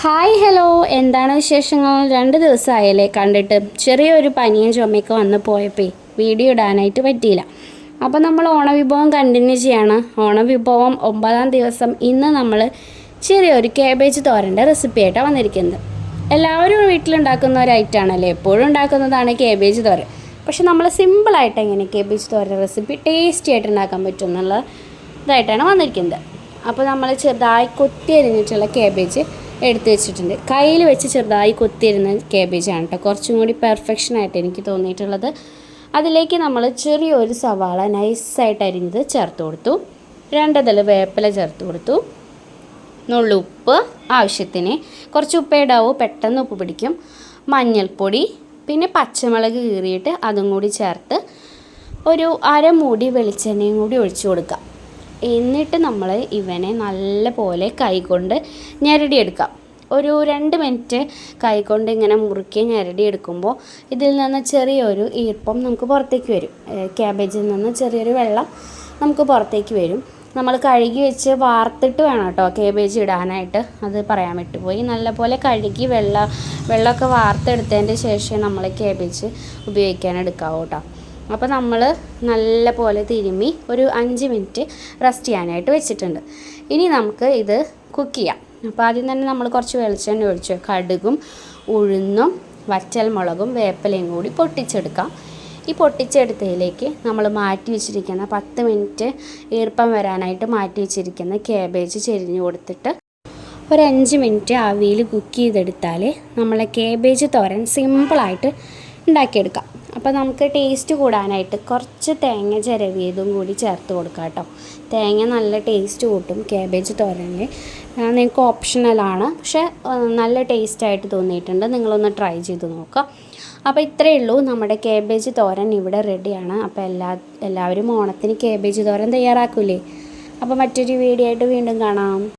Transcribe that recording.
Hi hello, എന്താണ് വിശേഷങ്ങൾ? 2 ദിവസമായല്ലേ കണ്ടിട്ട്. ചെറിയൊരു പനിയും ചുമയൊക്കെ വന്ന് പോയപ്പോൾ വീഡിയോ ഇടാനായിട്ട് പറ്റിയില്ല. അപ്പോൾ നമ്മൾ ഓണവിഭവം കണ്ടിന്യൂ ചെയ്യാണ്. ഓണവിഭവം 9-ാം ദിവസം ഇന്ന് നമ്മൾ ചെറിയൊരു കാബേജ് തോരൻ്റെ റെസിപ്പി ആയിട്ടാണ് വന്നിരിക്കുന്നത്. എല്ലാവരും വീട്ടിലുണ്ടാക്കുന്ന ഒരു ഐറ്റമാണല്ലേ, എപ്പോഴും ഉണ്ടാക്കുന്നതാണ് കാബേജ് തോരൻ. പക്ഷെ നമ്മൾ സിമ്പിളായിട്ട് എങ്ങനെ കാബേജ് തോരൻ റെസിപ്പി ടേസ്റ്റി ആയിട്ട് ഉണ്ടാക്കാൻ പറ്റും എന്നുള്ള ഇതായിട്ടാണ് വന്നിരിക്കുന്നത്. അപ്പോൾ നമ്മൾ ചെറുതായി കൊത്തി അരിഞ്ഞിട്ടുള്ള കാബേജ് എടുത്ത് വെച്ചിട്ടുണ്ട്. കയ്യിൽ വെച്ച് ചെറുതായി കൊത്തിയിരുന്ന കാബേജാണ് കേട്ടോ കുറച്ചും കൂടി പെർഫെക്ഷനായിട്ട് എനിക്ക് തോന്നിയിട്ടുള്ളത്. അതിലേക്ക് നമ്മൾ ചെറിയൊരു സവാള നൈസായിട്ട് അരിഞ്ഞത് ചേർത്ത് കൊടുത്തു. 2 ഇതൾ വേപ്പില ചേർത്ത് കൊടുത്തു. നുള്ളുപ്പ് ആവശ്യത്തിന്, കുറച്ച് ഉപ്പേ ഇടാവൂ, പെട്ടെന്ന് ഉപ്പ് പിടിക്കും. മഞ്ഞൾപ്പൊടി, പിന്നെ പച്ചമുളക് കീറിയിട്ട് അതും കൂടി ചേർത്ത് ഒരു അരമൂടി വെളിച്ചെണ്ണയും കൂടി ഒഴിച്ചു കൊടുക്കുക. എന്നിട്ട് നമ്മൾ ഇവനെ നല്ല പോലെ കൈകൊണ്ട് ഞെരടിയെടുക്കാം. ഒരു 2 മിനിറ്റ് കൈകൊണ്ട് ഇങ്ങനെ മുറുക്കി ഞെരടിയെടുക്കുമ്പോൾ ഇതിൽ നിന്ന് ചെറിയൊരു ഈർപ്പം നമുക്ക് പുറത്തേക്ക് വരും. ക്യാബേജിൽ നിന്ന് ചെറിയൊരു വെള്ളം നമുക്ക് പുറത്തേക്ക് വരും. നമ്മൾ കഴുകി വെച്ച് വാർത്തിട്ട് വേണം കേട്ടോ കാബേജ് ഇടാനായിട്ട്, അത് പറയാൻ വിട്ടുപോയി. നല്ലപോലെ കഴുകി വെള്ളമൊക്കെ വാർത്തെടുത്തതിൻ്റെ ശേഷം നമ്മൾ കാബേജ് ഉപയോഗിക്കാൻ എടുക്കാവൂ കേട്ടോ. അപ്പോൾ നമ്മൾ നല്ല പോലെ തിരുമ്മി ഒരു 5 മിനിറ്റ് റെസ്റ്റ് ചെയ്യാനായിട്ട് വെച്ചിട്ടുണ്ട്. ഇനി നമുക്ക് ഇത് കുക്ക് ചെയ്യാം. അപ്പോൾ ആദ്യം തന്നെ നമ്മൾ കുറച്ച് വെളിച്ചെണ്ണ ഒഴിച്ച് കടുകും ഉഴുന്നും വറ്റൽമുളകും വേപ്പിലയും കൂടി പൊട്ടിച്ചെടുക്കാം. ഈ പൊട്ടിച്ചെടുത്തതിലേക്ക് നമ്മൾ മാറ്റി വെച്ചിരിക്കുന്ന 10 മിനിറ്റ് ഈർപ്പം വരാനായിട്ട് മാറ്റി വെച്ചിരിക്കുന്ന കാബേജ് ചെരിഞ്ഞ് കൊടുത്തിട്ട് ഒരു 5 മിനിറ്റ് ആവിയിൽ കുക്ക് ചെയ്തെടുത്താൽ നമ്മളെ കാബേജ് തോരൻ സിമ്പിളായിട്ട് ഉണ്ടാക്കിയെടുക്കാം. അപ്പോൾ നമുക്ക് ടേസ്റ്റ് കൂടാനായിട്ട് കുറച്ച് തേങ്ങ ചിരവിയതും കൂടി ചേർത്ത് കൊടുക്കാം കേട്ടോ. തേങ്ങ നല്ല ടേസ്റ്റ് കൂട്ടും കാബേജ് തോരനിൽ. നിങ്ങൾക്ക് ഓപ്ഷണലാണ്, പക്ഷേ നല്ല ടേസ്റ്റായിട്ട് തോന്നിയിട്ടുണ്ട്. നിങ്ങളൊന്ന് ട്രൈ ചെയ്ത് നോക്കുക. അപ്പോൾ ഇത്രയേ ഉള്ളൂ, നമ്മുടെ കാബേജ് തോരൻ ഇവിടെ റെഡിയാണ്. അപ്പോൾ എല്ലാവരും ഓണത്തിന് കാബേജ് തോരൻ തയ്യാറാക്കൂലേ? അപ്പോൾ മറ്റൊരു വീഡിയോ ആയിട്ട് വീണ്ടും കാണാം.